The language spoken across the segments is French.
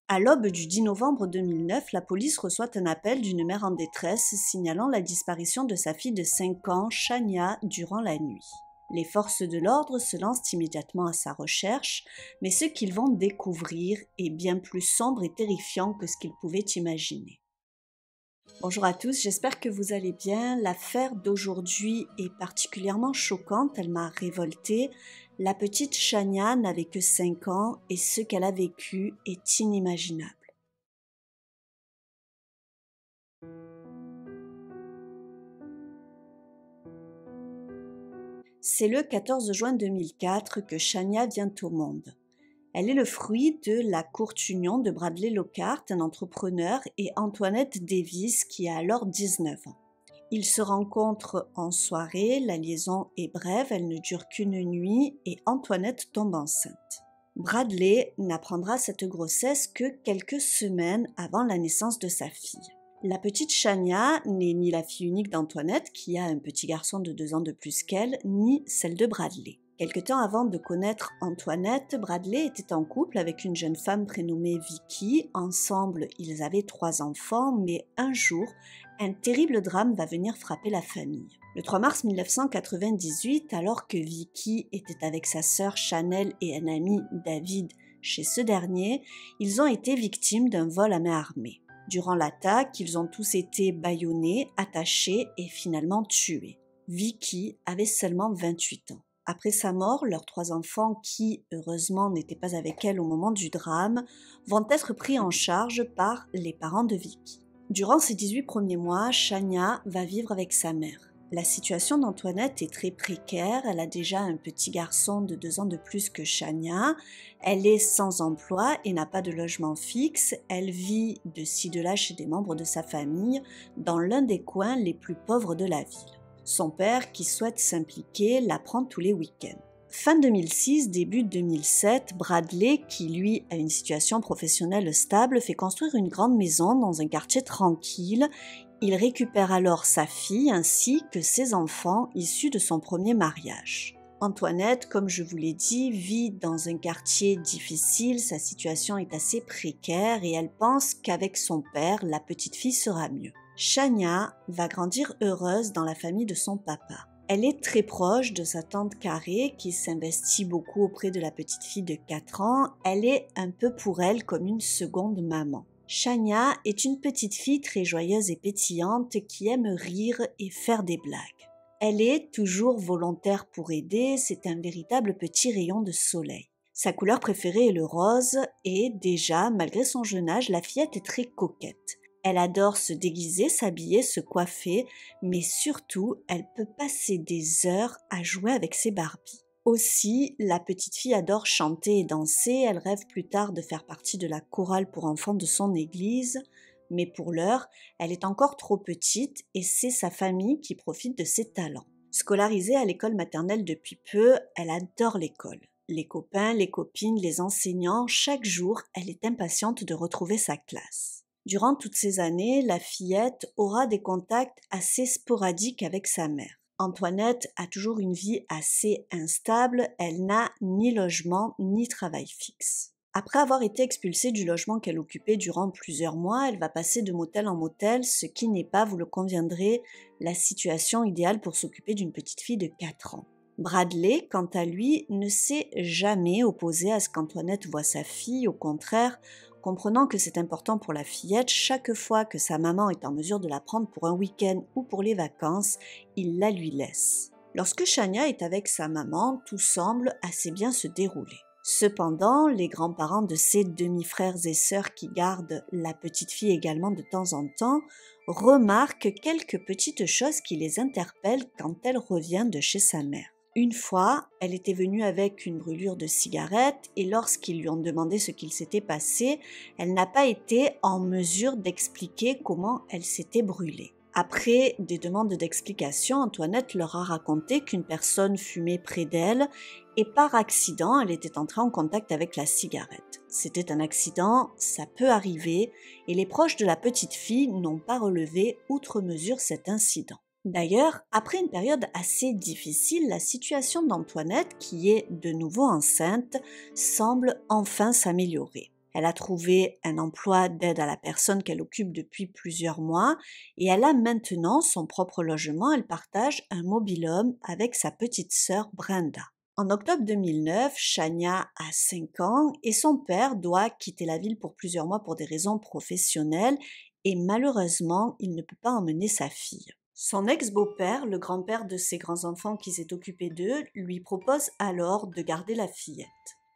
À l'aube du 10 novembre 2009, la police reçoit un appel d'une mère en détresse signalant la disparition de sa fille de 5 ans, Chania, durant la nuit. Les forces de l'ordre se lancent immédiatement à sa recherche, mais ce qu'ils vont découvrir est bien plus sombre et terrifiant que ce qu'ils pouvaient imaginer. Bonjour à tous, j'espère que vous allez bien. L'affaire d'aujourd'hui est particulièrement choquante, elle m'a révoltée. La petite Chania n'avait que 5 ans et ce qu'elle a vécu est inimaginable. C'est le 14 juin 2004 que Chania vient au monde. Elle est le fruit de la courte union de Bradley Lockhart, un entrepreneur, et Antoinette Davis, qui a alors 19 ans. Ils se rencontrent en soirée, la liaison est brève, elle ne dure qu'une nuit, et Antoinette tombe enceinte. Bradley n'apprendra cette grossesse que quelques semaines avant la naissance de sa fille. La petite Chania n'est ni la fille unique d'Antoinette, qui a un petit garçon de 2 ans de plus qu'elle, ni celle de Bradley. Quelque temps avant de connaître Antoinette, Bradley était en couple avec une jeune femme prénommée Vicky. Ensemble, ils avaient 3 enfants, mais un jour, un terrible drame va venir frapper la famille. Le 3 mars 1998, alors que Vicky était avec sa sœur Chanel et un ami David chez ce dernier, ils ont été victimes d'un vol à main armée. Durant l'attaque, ils ont tous été bâillonnés, attachés et finalement tués. Vicky avait seulement 28 ans. Après sa mort, leurs 3 enfants, qui heureusement n'étaient pas avec elle au moment du drame, vont être pris en charge par les parents de Vicky. Durant ces 18 premiers mois, Chania va vivre avec sa mère. La situation d'Antoinette est très précaire, elle a déjà un petit garçon de 2 ans de plus que Chania, elle est sans emploi et n'a pas de logement fixe, elle vit de ci de là chez des membres de sa famille, dans l'un des coins les plus pauvres de la ville. Son père, qui souhaite s'impliquer, la prend tous les week-ends. Fin 2006, début 2007, Bradley, qui lui a une situation professionnelle stable, fait construire une grande maison dans un quartier tranquille. Il récupère alors sa fille ainsi que ses enfants issus de son premier mariage. Antoinette, comme je vous l'ai dit, vit dans un quartier difficile, sa situation est assez précaire et elle pense qu'avec son père, la petite fille sera mieux. Chania va grandir heureuse dans la famille de son papa. Elle est très proche de sa tante Carré qui s'investit beaucoup auprès de la petite fille de 4 ans. Elle est un peu pour elle comme une seconde maman. Chania est une petite fille très joyeuse et pétillante qui aime rire et faire des blagues. Elle est toujours volontaire pour aider, c'est un véritable petit rayon de soleil. Sa couleur préférée est le rose et déjà, malgré son jeune âge, la fillette est très coquette. Elle adore se déguiser, s'habiller, se coiffer, mais surtout, elle peut passer des heures à jouer avec ses Barbies. Aussi, la petite fille adore chanter et danser, elle rêve plus tard de faire partie de la chorale pour enfants de son église, mais pour l'heure, elle est encore trop petite et c'est sa famille qui profite de ses talents. Scolarisée à l'école maternelle depuis peu, elle adore l'école. Les copains, les copines, les enseignants, chaque jour, elle est impatiente de retrouver sa classe. Durant toutes ces années, la fillette aura des contacts assez sporadiques avec sa mère. Antoinette a toujours une vie assez instable, elle n'a ni logement ni travail fixe. Après avoir été expulsée du logement qu'elle occupait durant plusieurs mois, elle va passer de motel en motel, ce qui n'est pas, vous le conviendrez, la situation idéale pour s'occuper d'une petite fille de 4 ans. Bradley, quant à lui, ne s'est jamais opposé à ce qu'Antoinette voie sa fille, au contraire, comprenant que c'est important pour la fillette, chaque fois que sa maman est en mesure de la prendre pour un week-end ou pour les vacances, il la lui laisse. Lorsque Chania est avec sa maman, tout semble assez bien se dérouler. Cependant, les grands-parents de ses demi-frères et sœurs qui gardent la petite fille également de temps en temps remarquent quelques petites choses qui les interpellent quand elle revient de chez sa mère. Une fois, elle était venue avec une brûlure de cigarette et lorsqu'ils lui ont demandé ce qu'il s'était passé, elle n'a pas été en mesure d'expliquer comment elle s'était brûlée. Après des demandes d'explication, Antoinette leur a raconté qu'une personne fumait près d'elle et par accident, elle était entrée en contact avec la cigarette. C'était un accident, ça peut arriver, et les proches de la petite fille n'ont pas relevé outre mesure cet incident. D'ailleurs, après une période assez difficile, la situation d'Antoinette, qui est de nouveau enceinte, semble enfin s'améliorer. Elle a trouvé un emploi d'aide à la personne qu'elle occupe depuis plusieurs mois et elle a maintenant son propre logement. Elle partage un mobil-home avec sa petite sœur Brenda. En octobre 2009, Shania a 5 ans et son père doit quitter la ville pour plusieurs mois pour des raisons professionnelles et malheureusement, il ne peut pas emmener sa fille. Son ex-beau-père, le grand-père de ses grands-enfants qui s'est occupé d'eux, lui propose alors de garder la fillette.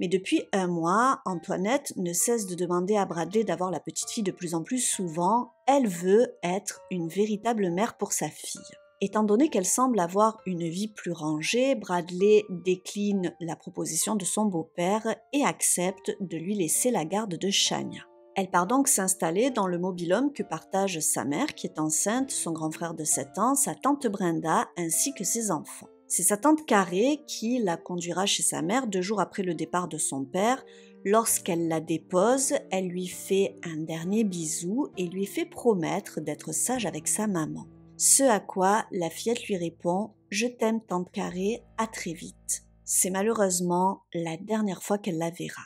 Mais depuis un mois, Antoinette ne cesse de demander à Bradley d'avoir la petite fille de plus en plus souvent. Elle veut être une véritable mère pour sa fille. Étant donné qu'elle semble avoir une vie plus rangée, Bradley décline la proposition de son beau-père et accepte de lui laisser la garde de Shania. Elle part donc s'installer dans le mobil-home que partagent sa mère qui est enceinte, son grand frère de 7 ans, sa tante Brenda ainsi que ses enfants. C'est sa tante Carré qui la conduira chez sa mère 2 jours après le départ de son père. Lorsqu'elle la dépose, elle lui fait un dernier bisou et lui fait promettre d'être sage avec sa maman. Ce à quoi la fillette lui répond « Je t'aime tante Carré, à très vite ». C'est malheureusement la dernière fois qu'elle la verra.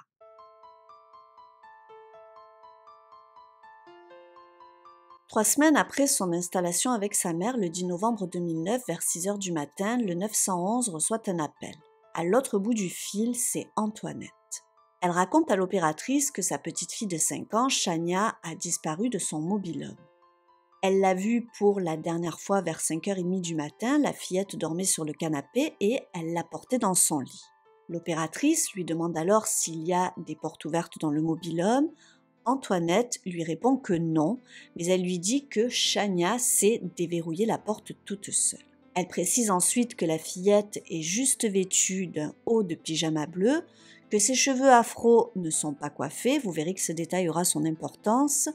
Trois semaines après son installation avec sa mère, le 10 novembre 2009, vers 6 heures du matin, le 911 reçoit un appel. À l'autre bout du fil, c'est Antoinette. Elle raconte à l'opératrice que sa petite fille de 5 ans, Shania, a disparu de son mobil-home. Elle l'a vue pour la dernière fois vers 5h30 du matin, la fillette dormait sur le canapé et elle l'a portée dans son lit. L'opératrice lui demande alors s'il y a des portes ouvertes dans le mobil-home. Antoinette lui répond que non, mais elle lui dit que Shania sait déverrouiller la porte toute seule. Elle précise ensuite que la fillette est juste vêtue d'un haut de pyjama bleu, que ses cheveux afro ne sont pas coiffés, vous verrez que ce détail aura son importance.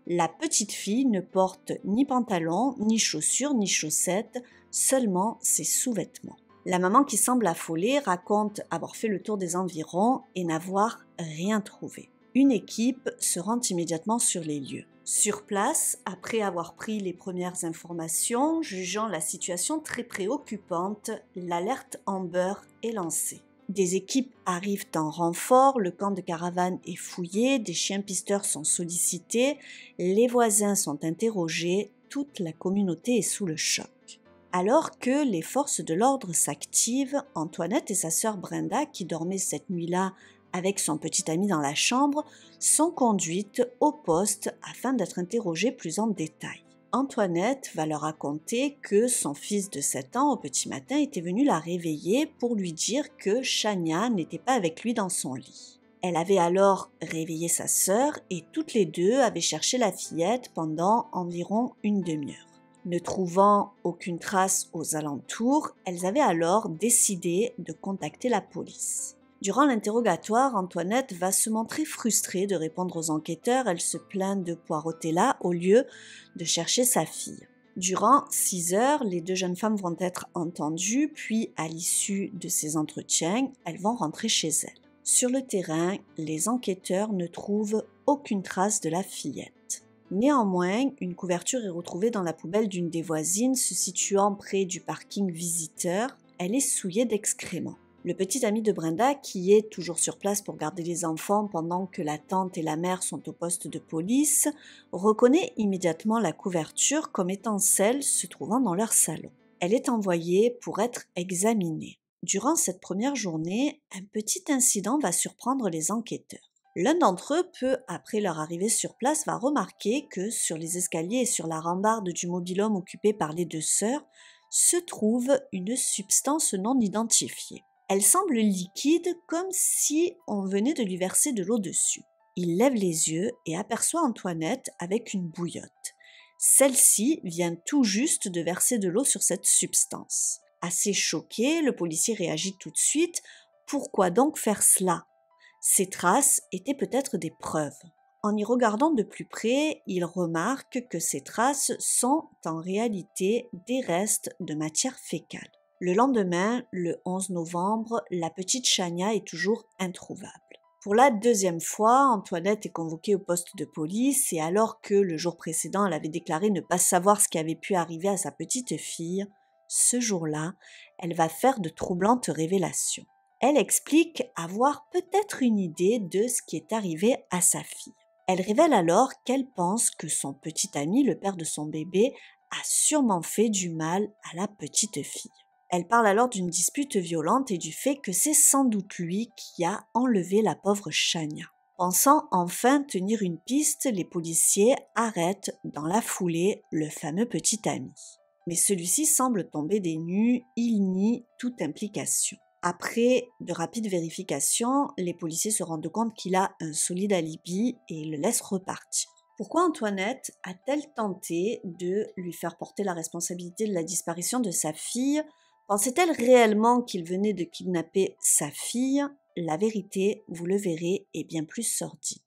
La petite fille ne porte ni pantalon, ni chaussures, ni chaussettes, seulement ses sous-vêtements. La maman qui semble affolée raconte avoir fait le tour des environs et n'avoir rien trouvé. Une équipe se rend immédiatement sur les lieux. Sur place, après avoir pris les premières informations, jugeant la situation très préoccupante, l'alerte Amber est lancée. Des équipes arrivent en renfort, le camp de caravane est fouillé, des chiens pisteurs sont sollicités, les voisins sont interrogés, toute la communauté est sous le choc. Alors que les forces de l'ordre s'activent, Antoinette et sa sœur Brenda, qui dormaient cette nuit-là avec son petit ami dans la chambre, sont conduites au poste afin d'être interrogées plus en détail. Antoinette va leur raconter que son fils de 7 ans au petit matin était venu la réveiller pour lui dire que Shania n'était pas avec lui dans son lit. Elle avait alors réveillé sa sœur et toutes les deux avaient cherché la fillette pendant environ une demi-heure. Ne trouvant aucune trace aux alentours, elles avaient alors décidé de contacter la police. Durant l'interrogatoire, Antoinette va se montrer frustrée de répondre aux enquêteurs. Elle se plaint de poireauter là au lieu de chercher sa fille. Durant 6 heures, les 2 jeunes femmes vont être entendues, puis à l'issue de ces entretiens, elles vont rentrer chez elles. Sur le terrain, les enquêteurs ne trouvent aucune trace de la fillette. Néanmoins, une couverture est retrouvée dans la poubelle d'une des voisines se situant près du parking visiteur. Elle est souillée d'excréments. Le petit ami de Brenda, qui est toujours sur place pour garder les enfants pendant que la tante et la mère sont au poste de police, reconnaît immédiatement la couverture comme étant celle se trouvant dans leur salon. Elle est envoyée pour être examinée. Durant cette première journée, un petit incident va surprendre les enquêteurs. L'un d'entre eux, peu après leur arrivée sur place, va remarquer que sur les escaliers et sur la rambarde du mobil-home occupé par les 2 sœurs, se trouve une substance non identifiée. Elle semble liquide comme si on venait de lui verser de l'eau dessus. Il lève les yeux et aperçoit Antoinette avec une bouillotte. Celle-ci vient tout juste de verser de l'eau sur cette substance. Assez choqué, le policier réagit tout de suite. Pourquoi donc faire cela ? Ces traces étaient peut-être des preuves. En y regardant de plus près, il remarque que ces traces sont en réalité des restes de matière fécale. Le lendemain, le 11 novembre, la petite Shania est toujours introuvable. Pour la 2e fois, Antoinette est convoquée au poste de police et alors que le jour précédent, elle avait déclaré ne pas savoir ce qui avait pu arriver à sa petite fille, ce jour-là, elle va faire de troublantes révélations. Elle explique avoir peut-être une idée de ce qui est arrivé à sa fille. Elle révèle alors qu'elle pense que son petit ami, le père de son bébé, a sûrement fait du mal à la petite fille. Elle parle alors d'une dispute violente et du fait que c'est sans doute lui qui a enlevé la pauvre Chania. Pensant enfin tenir une piste, les policiers arrêtent dans la foulée le fameux petit ami. Mais celui-ci semble tomber des nues, il nie toute implication. Après de rapides vérifications, les policiers se rendent compte qu'il a un solide alibi et le laissent repartir. Pourquoi Antoinette a-t-elle tenté de lui faire porter la responsabilité de la disparition de sa fille ? Pensait-elle réellement qu'il venait de kidnapper sa fille ? La vérité, vous le verrez, est bien plus sordide.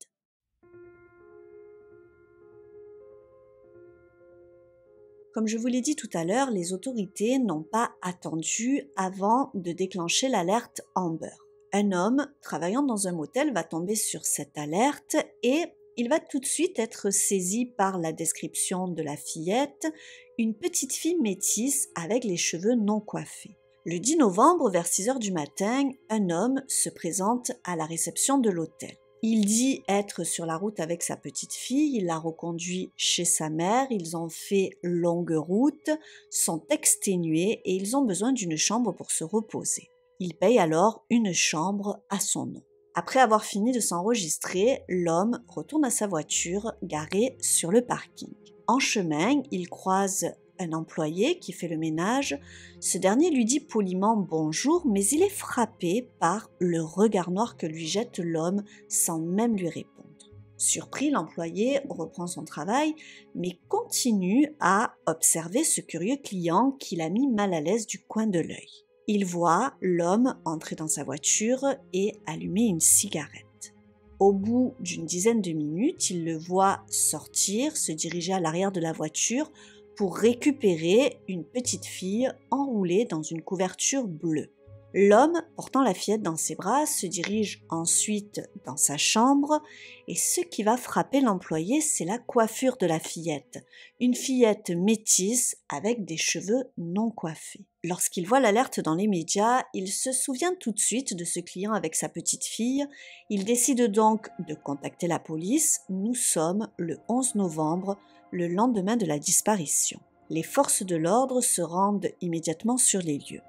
Comme je vous l'ai dit tout à l'heure, les autorités n'ont pas attendu avant de déclencher l'alerte Amber. Un homme travaillant dans un motel va tomber sur cette alerte et il va tout de suite être saisi par la description de la fillette, une petite fille métisse avec les cheveux non coiffés. Le 10 novembre, vers 6 heures du matin, un homme se présente à la réception de l'hôtel. Il dit être sur la route avec sa petite fille, il la reconduit chez sa mère, ils ont fait longue route, sont exténués et ils ont besoin d'une chambre pour se reposer. Il paye alors une chambre à son nom. Après avoir fini de s'enregistrer, l'homme retourne à sa voiture garée sur le parking. En chemin, il croise un employé qui fait le ménage. Ce dernier lui dit poliment bonjour, mais il est frappé par le regard noir que lui jette l'homme sans même lui répondre. Surpris, l'employé reprend son travail, mais continue à observer ce curieux client qui l'a mis mal à l'aise du coin de l'œil. Il voit l'homme entrer dans sa voiture et allumer une cigarette. Au bout d'une dizaine de minutes, il le voit sortir, se diriger à l'arrière de la voiture pour récupérer une petite fille enroulée dans une couverture bleue. L'homme, portant la fillette dans ses bras, se dirige ensuite dans sa chambre et ce qui va frapper l'employé, c'est la coiffure de la fillette. Une fillette métisse avec des cheveux non coiffés. Lorsqu'il voit l'alerte dans les médias, il se souvient tout de suite de ce client avec sa petite fille. Il décide donc de contacter la police. Nous sommes le 11 novembre, le lendemain de la disparition. Les forces de l'ordre se rendent immédiatement sur les lieux.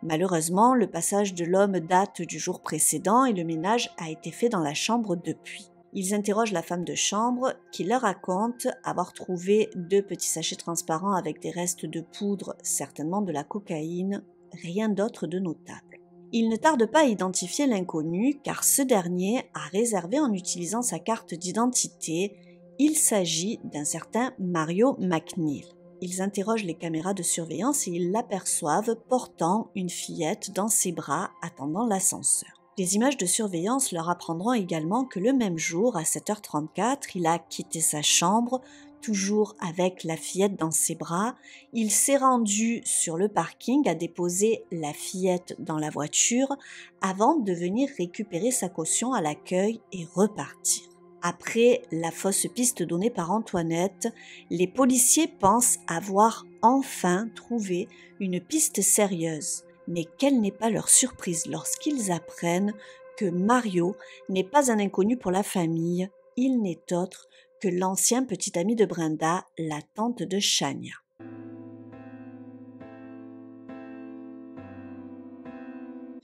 Malheureusement, le passage de l'homme date du jour précédent et le ménage a été fait dans la chambre depuis. Ils interrogent la femme de chambre qui leur raconte avoir trouvé 2 petits sachets transparents avec des restes de poudre, certainement de la cocaïne, rien d'autre de notable. Ils ne tardent pas à identifier l'inconnu car ce dernier a réservé en utilisant sa carte d'identité. Il s'agit d'un certain Mario McNeil. Ils interrogent les caméras de surveillance et ils l'aperçoivent portant une fillette dans ses bras attendant l'ascenseur. Les images de surveillance leur apprendront également que le même jour, à 7h34, il a quitté sa chambre, toujours avec la fillette dans ses bras. Il s'est rendu sur le parking à déposer la fillette dans la voiture avant de venir récupérer sa caution à l'accueil et repartir. Après la fausse piste donnée par Antoinette, les policiers pensent avoir enfin trouvé une piste sérieuse. Mais quelle n'est pas leur surprise lorsqu'ils apprennent que Mario n'est pas un inconnu pour la famille, il n'est autre que l'ancien petit ami de Brenda, la tante de Chania.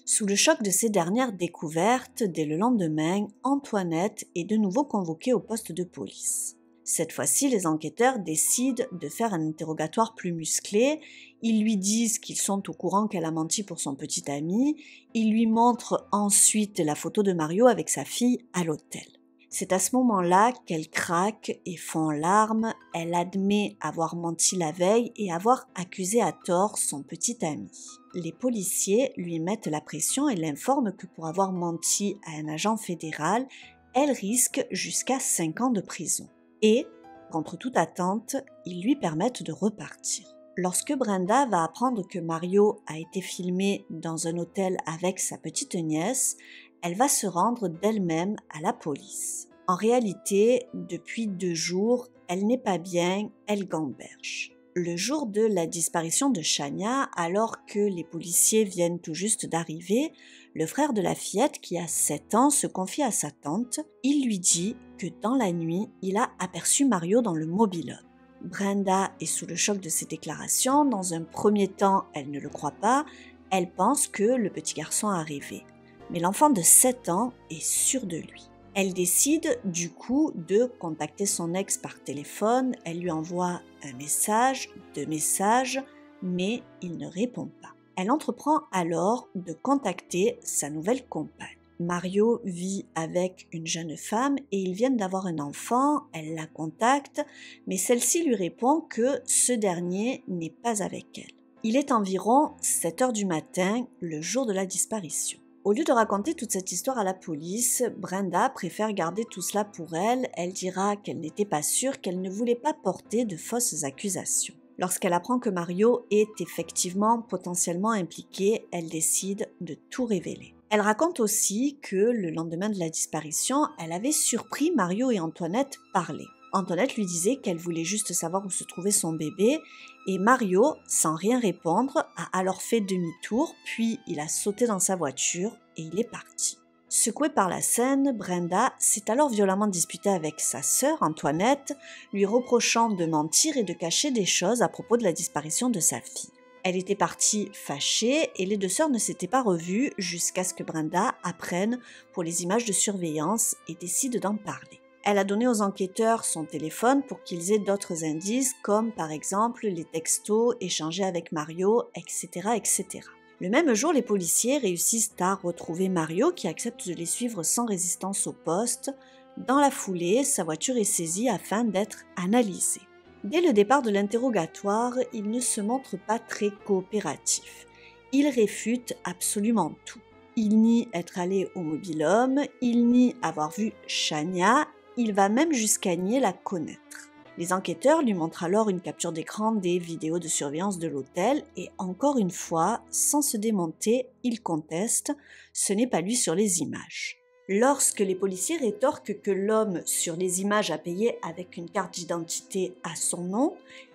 Sous le choc de ces dernières découvertes, dès le lendemain, Antoinette est de nouveau convoquée au poste de police. Cette fois-ci, les enquêteurs décident de faire un interrogatoire plus musclé. Ils lui disent qu'ils sont au courant qu'elle a menti pour son petit ami. Ils lui montrent ensuite la photo de Mario avec sa fille à l'hôtel. C'est à ce moment-là qu'elle craque et fond en larmes. Elle admet avoir menti la veille et avoir accusé à tort son petit ami. Les policiers lui mettent la pression et l'informent que pour avoir menti à un agent fédéral, elle risque jusqu'à 5 ans de prison. Et, contre toute attente, ils lui permettent de repartir. Lorsque Brenda va apprendre que Mario a été filmé dans un hôtel avec sa petite nièce, elle va se rendre d'elle-même à la police. En réalité, depuis 2 jours, elle n'est pas bien, elle gamberge. Le jour de la disparition de Chania, alors que les policiers viennent tout juste d'arriver, Le frère de la fillette, qui a 7 ans, se confie à sa tante. Il lui dit que dans la nuit, il a aperçu Mario dans le mobil-home. Brenda est sous le choc de ces déclarations. Dans un premier temps, elle ne le croit pas. Elle pense que le petit garçon a rêvé. Mais l'enfant de 7 ans est sûr de lui. Elle décide du coup de contacter son ex par téléphone. Elle lui envoie un message, 2 messages, mais il ne répond pas. Elle entreprend alors de contacter sa nouvelle compagne. Mario vit avec une jeune femme et ils viennent d'avoir un enfant. Elle la contacte, mais celle-ci lui répond que ce dernier n'est pas avec elle. Il est environ 7 heures du matin, le jour de la disparition. Au lieu de raconter toute cette histoire à la police, Brenda préfère garder tout cela pour elle. Elle dira qu'elle n'était pas sûre, qu'elle ne voulait pas porter de fausses accusations. Lorsqu'elle apprend que Mario est effectivement potentiellement impliqué, elle décide de tout révéler. Elle raconte aussi que le lendemain de la disparition, elle avait surpris Mario et Antoinette parler. Antoinette lui disait qu'elle voulait juste savoir où se trouvait son bébé et Mario, sans rien répondre, a alors fait demi-tour, puis il a sauté dans sa voiture et il est parti. Secouée par la scène, Brenda s'est alors violemment disputée avec sa sœur Antoinette, lui reprochant de mentir et de cacher des choses à propos de la disparition de sa fille. Elle était partie fâchée et les 2 sœurs ne s'étaient pas revues jusqu'à ce que Brenda apprenne pour les images de surveillance et décide d'en parler. Elle a donné aux enquêteurs son téléphone pour qu'ils aient d'autres indices, comme par exemple les textos échangés avec Mario, etc., etc. Le même jour, les policiers réussissent à retrouver Mario qui accepte de les suivre sans résistance au poste. Dans la foulée, sa voiture est saisie afin d'être analysée. Dès le départ de l'interrogatoire, il ne se montre pas très coopératif. Il réfute absolument tout. Il nie être allé au mobil-home, il nie avoir vu Chania, il va même jusqu'à nier la connaître. Les enquêteurs lui montrent alors une capture d'écran des vidéos de surveillance de l'hôtel et encore une fois, sans se démonter, il conteste, ce n'est pas lui sur les images. Lorsque les policiers rétorquent que l'homme sur les images a payé avec une carte d'identité à son nom,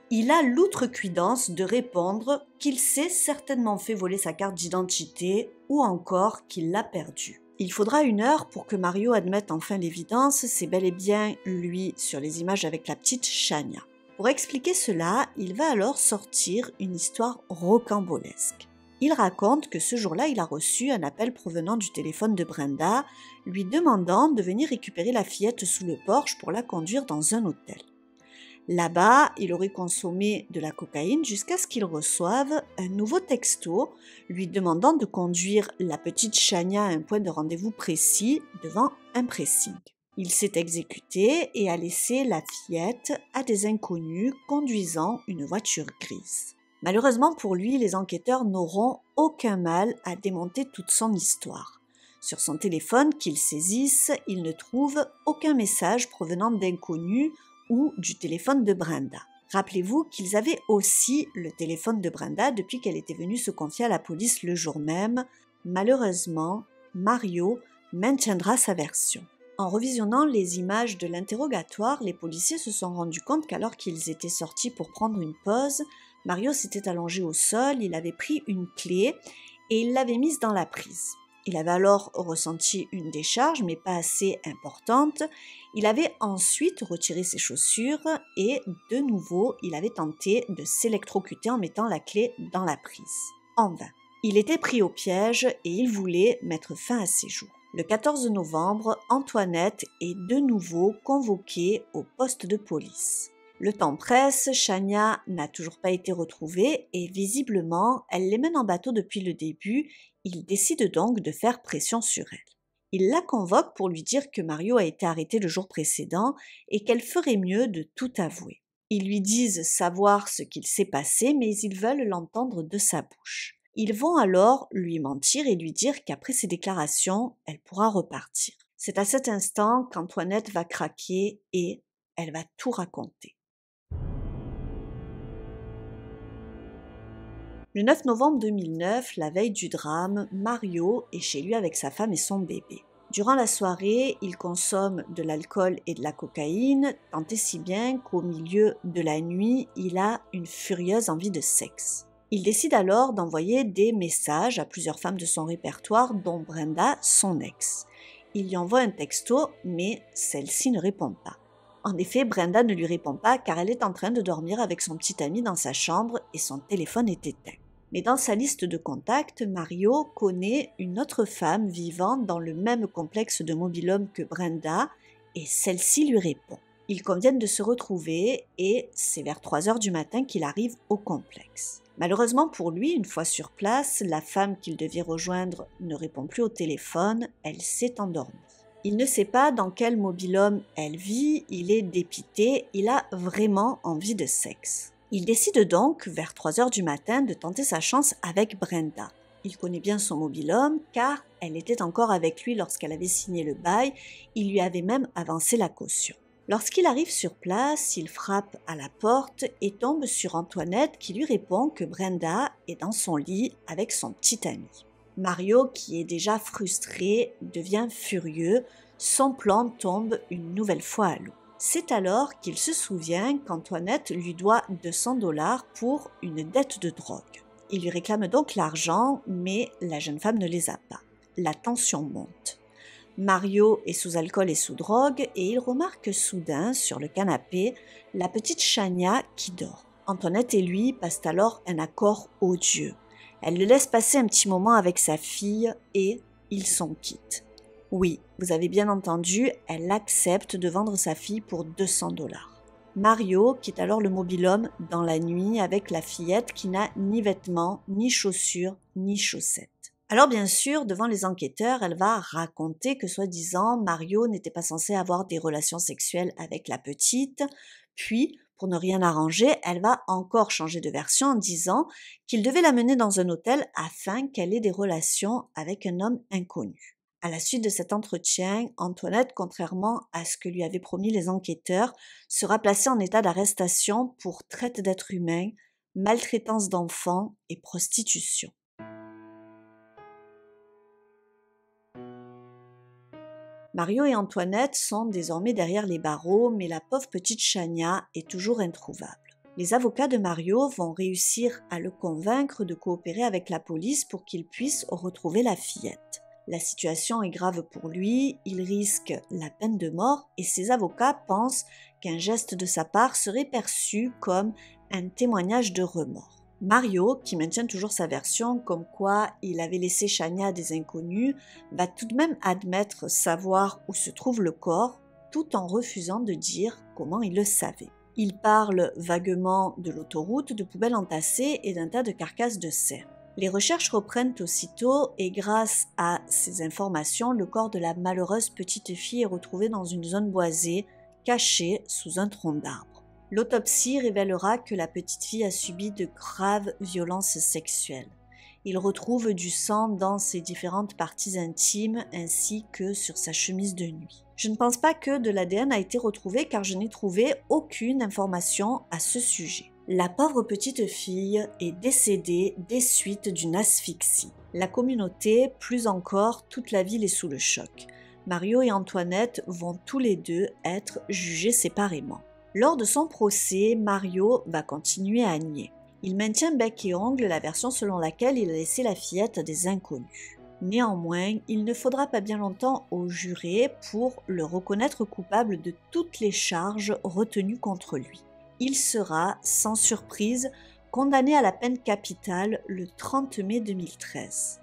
il a l'outrecuidance de répondre qu'il s'est certainement fait voler sa carte d'identité ou encore qu'il l'a perdue. Il faudra 1 heure pour que Mario admette enfin l'évidence, c'est bel et bien lui sur les images avec la petite Chania. Pour expliquer cela, il va alors sortir une histoire rocambolesque. Il raconte que ce jour-là, il a reçu un appel provenant du téléphone de Brenda, lui demandant de venir récupérer la fillette sous le porche pour la conduire dans un hôtel. Là-bas, il aurait consommé de la cocaïne jusqu'à ce qu'il reçoive un nouveau texto lui demandant de conduire la petite Chania à un point de rendez-vous précis devant un pressing. Il s'est exécuté et a laissé la fillette à des inconnus conduisant une voiture grise. Malheureusement pour lui, les enquêteurs n'auront aucun mal à démonter toute son histoire. Sur son téléphone qu'ils saisissent, ils ne trouvent aucun message provenant d'inconnus ou du téléphone de Brenda. Rappelez-vous qu'ils avaient aussi le téléphone de Brenda depuis qu'elle était venue se confier à la police le jour même. Malheureusement, Mario maintiendra sa version. En revisionnant les images de l'interrogatoire, les policiers se sont rendus compte qu'alors qu'ils étaient sortis pour prendre une pause, Mario s'était allongé au sol, il avait pris une clé et il l'avait mise dans la prise. Il avait alors ressenti une décharge, mais pas assez importante. Il avait ensuite retiré ses chaussures et, de nouveau, il avait tenté de s'électrocuter en mettant la clé dans la prise. En vain. Il était pris au piège et il voulait mettre fin à ses jours. Le 14 novembre, Antoinette est de nouveau convoquée au poste de police. Le temps presse, Chania n'a toujours pas été retrouvée et visiblement, elle les mène en bateau depuis le début. Il décide donc de faire pression sur elle. Il la convoque pour lui dire que Mario a été arrêté le jour précédent et qu'elle ferait mieux de tout avouer. Ils lui disent savoir ce qu'il s'est passé, mais ils veulent l'entendre de sa bouche. Ils vont alors lui mentir et lui dire qu'après ses déclarations, elle pourra repartir. C'est à cet instant qu'Antoinette va craquer et elle va tout raconter. Le 9 novembre 2009, la veille du drame, Mario est chez lui avec sa femme et son bébé. Durant la soirée, il consomme de l'alcool et de la cocaïne, tant et si bien qu'au milieu de la nuit, il a une furieuse envie de sexe. Il décide alors d'envoyer des messages à plusieurs femmes de son répertoire, dont Brenda, son ex. Il lui envoie un texto, mais celle-ci ne répond pas. En effet, Brenda ne lui répond pas car elle est en train de dormir avec son petit ami dans sa chambre et son téléphone est éteint. Mais dans sa liste de contacts, Mario connaît une autre femme vivant dans le même complexe de mobil-home que Brenda et celle-ci lui répond. Ils conviennent de se retrouver et c'est vers 3 heures du matin qu'il arrive au complexe. Malheureusement pour lui, une fois sur place, la femme qu'il devait rejoindre ne répond plus au téléphone, elle s'est endormie. Il ne sait pas dans quel mobil-home elle vit, il est dépité, il a vraiment envie de sexe. Il décide donc, vers 3 heures du matin, de tenter sa chance avec Brenda. Il connaît bien son mobil-home car elle était encore avec lui lorsqu'elle avait signé le bail, il lui avait même avancé la caution. Lorsqu'il arrive sur place, il frappe à la porte et tombe sur Antoinette qui lui répond que Brenda est dans son lit avec son petit ami. Mario, qui est déjà frustré, devient furieux, son plan tombe une nouvelle fois à l'eau. C'est alors qu'il se souvient qu'Antoinette lui doit 200 $ pour une dette de drogue. Il lui réclame donc l'argent, mais la jeune femme ne les a pas. La tension monte. Mario est sous alcool et sous drogue et il remarque soudain, sur le canapé, la petite Chania qui dort. Antoinette et lui passent alors un accord odieux. Elle le laisse passer un petit moment avec sa fille et ils s'en quittent. Oui, vous avez bien entendu, elle accepte de vendre sa fille pour 200 $. Mario quitte alors le mobil-home dans la nuit avec la fillette qui n'a ni vêtements, ni chaussures, ni chaussettes. Alors bien sûr, devant les enquêteurs, elle va raconter que soi-disant Mario n'était pas censé avoir des relations sexuelles avec la petite, puis, pour ne rien arranger, elle va encore changer de version en disant qu'il devait la mener dans un hôtel afin qu'elle ait des relations avec un homme inconnu. À la suite de cet entretien, Antoinette, contrairement à ce que lui avaient promis les enquêteurs, sera placée en état d'arrestation pour traite d'êtres humains, maltraitance d'enfants et prostitution. Mario et Antoinette sont désormais derrière les barreaux, mais la pauvre petite Chania est toujours introuvable. Les avocats de Mario vont réussir à le convaincre de coopérer avec la police pour qu'il puisse retrouver la fillette. La situation est grave pour lui, il risque la peine de mort et ses avocats pensent qu'un geste de sa part serait perçu comme un témoignage de remords. Mario, qui maintient toujours sa version comme quoi il avait laissé Chania à des inconnus, va tout de même admettre savoir où se trouve le corps, tout en refusant de dire comment il le savait. Il parle vaguement de l'autoroute, de poubelles entassées et d'un tas de carcasses de cerfs. Les recherches reprennent aussitôt et grâce à ces informations, le corps de la malheureuse petite fille est retrouvé dans une zone boisée, cachée sous un tronc d'arbre. L'autopsie révélera que la petite fille a subi de graves violences sexuelles. Il retrouve du sang dans ses différentes parties intimes ainsi que sur sa chemise de nuit. Je ne pense pas que de l'ADN a été retrouvé car je n'ai trouvé aucune information à ce sujet. La pauvre petite fille est décédée des suites d'une asphyxie. La communauté, plus encore, toute la ville est sous le choc. Mario et Antoinette vont tous les deux être jugés séparément. Lors de son procès, Mario va continuer à nier. Il maintient bec et ongle la version selon laquelle il a laissé la fillette à des inconnus. Néanmoins, il ne faudra pas bien longtemps au juré pour le reconnaître coupable de toutes les charges retenues contre lui. Il sera, sans surprise, condamné à la peine capitale le 30 mai 2013.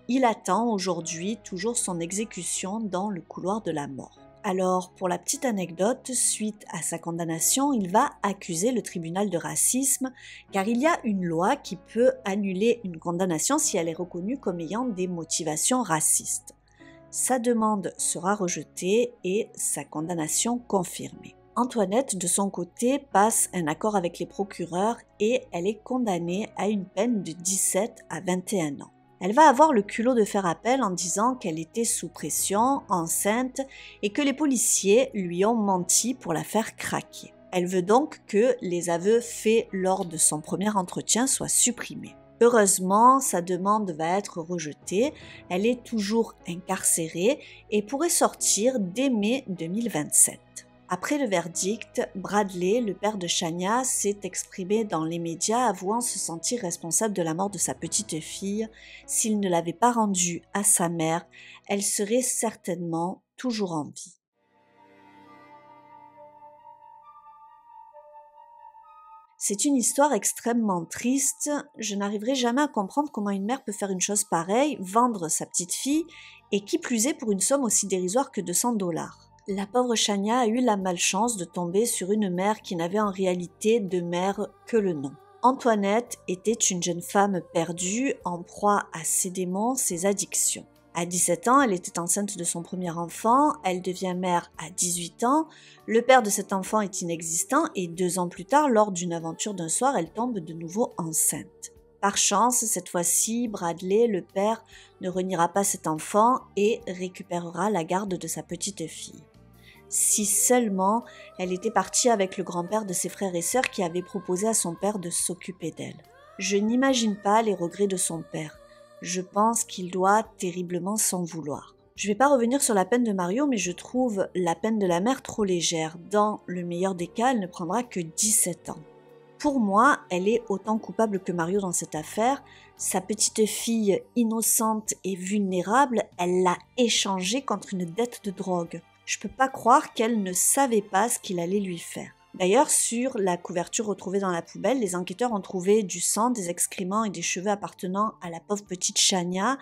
Il attend aujourd'hui toujours son exécution dans le couloir de la mort. Alors, pour la petite anecdote, suite à sa condamnation, il va accuser le tribunal de racisme car il y a une loi qui peut annuler une condamnation si elle est reconnue comme ayant des motivations racistes. Sa demande sera rejetée et sa condamnation confirmée. Antoinette, de son côté, passe un accord avec les procureurs et elle est condamnée à une peine de 17 à 21 ans. Elle va avoir le culot de faire appel en disant qu'elle était sous pression, enceinte et que les policiers lui ont menti pour la faire craquer. Elle veut donc que les aveux faits lors de son premier entretien soient supprimés. Heureusement, sa demande va être rejetée, elle est toujours incarcérée et pourrait sortir dès mai 2027. Après le verdict, Bradley, le père de Shania, s'est exprimé dans les médias avouant se sentir responsable de la mort de sa petite fille. S'il ne l'avait pas rendue à sa mère, elle serait certainement toujours en vie. C'est une histoire extrêmement triste. Je n'arriverai jamais à comprendre comment une mère peut faire une chose pareille, vendre sa petite fille, et qui plus est pour une somme aussi dérisoire que 200 $. La pauvre Shania a eu la malchance de tomber sur une mère qui n'avait en réalité de mère que le nom. Antoinette était une jeune femme perdue, en proie à ses démons, ses addictions. À 17 ans, elle était enceinte de son premier enfant, elle devient mère à 18 ans, le père de cet enfant est inexistant et 2 ans plus tard, lors d'une aventure d'un soir, elle tombe de nouveau enceinte. Par chance, cette fois-ci, Bradley, le père, ne reniera pas cet enfant et récupérera la garde de sa petite fille. Si seulement elle était partie avec le grand-père de ses frères et sœurs qui avait proposé à son père de s'occuper d'elle. Je n'imagine pas les regrets de son père. Je pense qu'il doit terriblement s'en vouloir. Je ne vais pas revenir sur la peine de Mario, mais je trouve la peine de la mère trop légère. Dans le meilleur des cas, elle ne prendra que 17 ans. Pour moi, elle est autant coupable que Mario dans cette affaire. Sa petite fille innocente et vulnérable, elle l'a échangée contre une dette de drogue. Je ne peux pas croire qu'elle ne savait pas ce qu'il allait lui faire. D'ailleurs, sur la couverture retrouvée dans la poubelle, les enquêteurs ont trouvé du sang, des excréments et des cheveux appartenant à la pauvre petite Shania,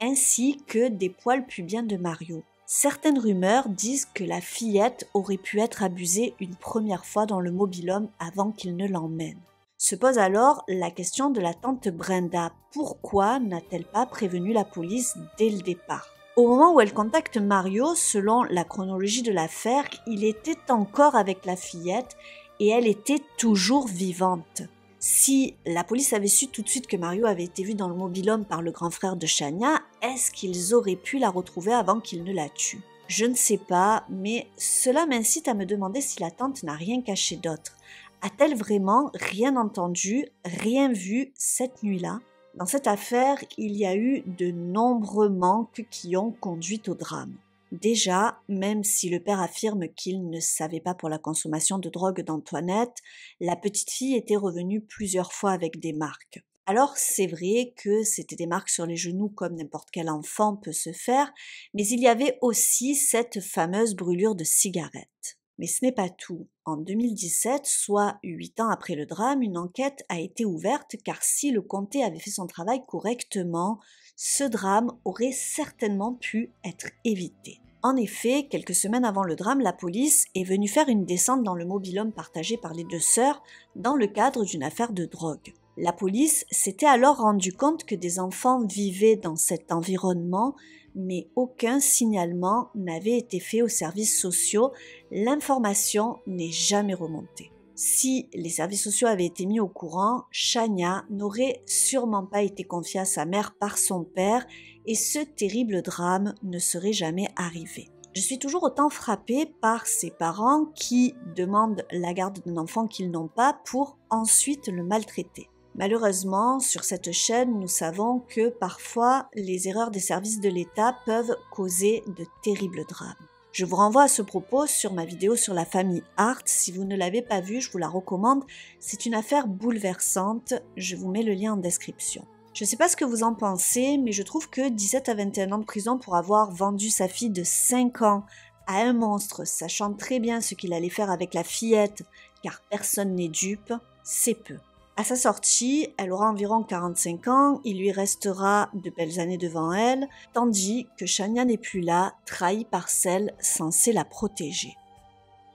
ainsi que des poils pubiens de Mario. Certaines rumeurs disent que la fillette aurait pu être abusée une première fois dans le mobil-home avant qu'il ne l'emmène. Se pose alors la question de la tante Brenda. Pourquoi n'a-t-elle pas prévenu la police dès le départ ? Au moment où elle contacte Mario, selon la chronologie de l'affaire, il était encore avec la fillette et elle était toujours vivante. Si la police avait su tout de suite que Mario avait été vu dans le mobil-home par le grand frère de Shania, est-ce qu'ils auraient pu la retrouver avant qu'il ne la tue ? Je ne sais pas, mais cela m'incite à me demander si la tante n'a rien caché d'autre. A-t-elle vraiment rien entendu, rien vu cette nuit-là ? Dans cette affaire, il y a eu de nombreux manques qui ont conduit au drame. Déjà, même si le père affirme qu'il ne savait pas pour la consommation de drogue d'Antoinette, la petite fille était revenue plusieurs fois avec des marques. Alors c'est vrai que c'était des marques sur les genoux comme n'importe quel enfant peut se faire, mais il y avait aussi cette fameuse brûlure de cigarette. Mais ce n'est pas tout. En 2017, soit 8 ans après le drame, une enquête a été ouverte car si le comté avait fait son travail correctement, ce drame aurait certainement pu être évité. En effet, quelques semaines avant le drame, la police est venue faire une descente dans le mobil-home partagé par les 2 sœurs dans le cadre d'une affaire de drogue. La police s'était alors rendu compte que des enfants vivaient dans cet environnement, mais aucun signalement n'avait été fait aux services sociaux. L'information n'est jamais remontée. Si les services sociaux avaient été mis au courant, Shania n'aurait sûrement pas été confiée à sa mère par son père et ce terrible drame ne serait jamais arrivé. Je suis toujours autant frappée par ces parents qui demandent la garde d'un enfant qu'ils n'ont pas pour ensuite le maltraiter. Malheureusement, sur cette chaîne, nous savons que parfois les erreurs des services de l'État peuvent causer de terribles drames. Je vous renvoie à ce propos sur ma vidéo sur la famille Hart. Si vous ne l'avez pas vue, je vous la recommande. C'est une affaire bouleversante. Je vous mets le lien en description. Je ne sais pas ce que vous en pensez, mais je trouve que 17 à 21 ans de prison pour avoir vendu sa fille de 5 ans à un monstre, sachant très bien ce qu'il allait faire avec la fillette, car personne n'est dupe, c'est peu. À sa sortie, elle aura environ 45 ans, il lui restera de belles années devant elle, tandis que Shania n'est plus là, trahie par celle censée la protéger.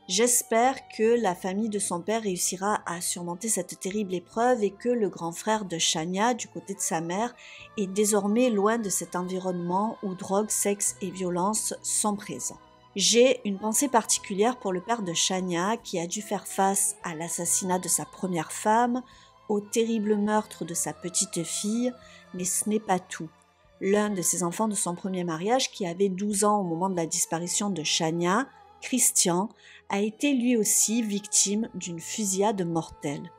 J'espère que la famille de son père réussira à surmonter cette terrible épreuve et que le grand frère de Shania, du côté de sa mère, est désormais loin de cet environnement où drogue, sexe et violence sont présents. J'ai une pensée particulière pour le père de Shania qui a dû faire face à l'assassinat de sa première femme, au terrible meurtre de sa petite fille, mais ce n'est pas tout. L'un de ses enfants de son premier mariage, qui avait 12 ans au moment de la disparition de Shania, Christian, a été lui aussi victime d'une fusillade mortelle.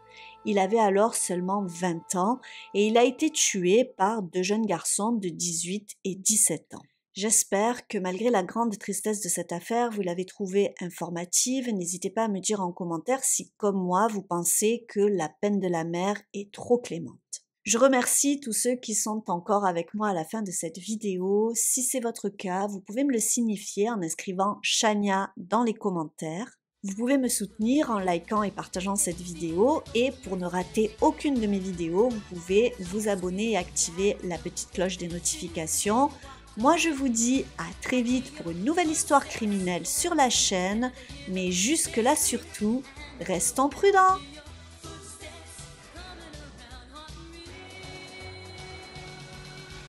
Il avait alors seulement 20 ans et il a été tué par 2 jeunes garçons de 18 et 17 ans. J'espère que malgré la grande tristesse de cette affaire, vous l'avez trouvée informative. N'hésitez pas à me dire en commentaire si, comme moi, vous pensez que la peine de la mère est trop clémente. Je remercie tous ceux qui sont encore avec moi à la fin de cette vidéo. Si c'est votre cas, vous pouvez me le signifier en inscrivant Chania dans les commentaires. Vous pouvez me soutenir en likant et partageant cette vidéo et pour ne rater aucune de mes vidéos, vous pouvez vous abonner et activer la petite cloche des notifications. Moi je vous dis à très vite pour une nouvelle histoire criminelle sur la chaîne, mais jusque là surtout, restons prudents!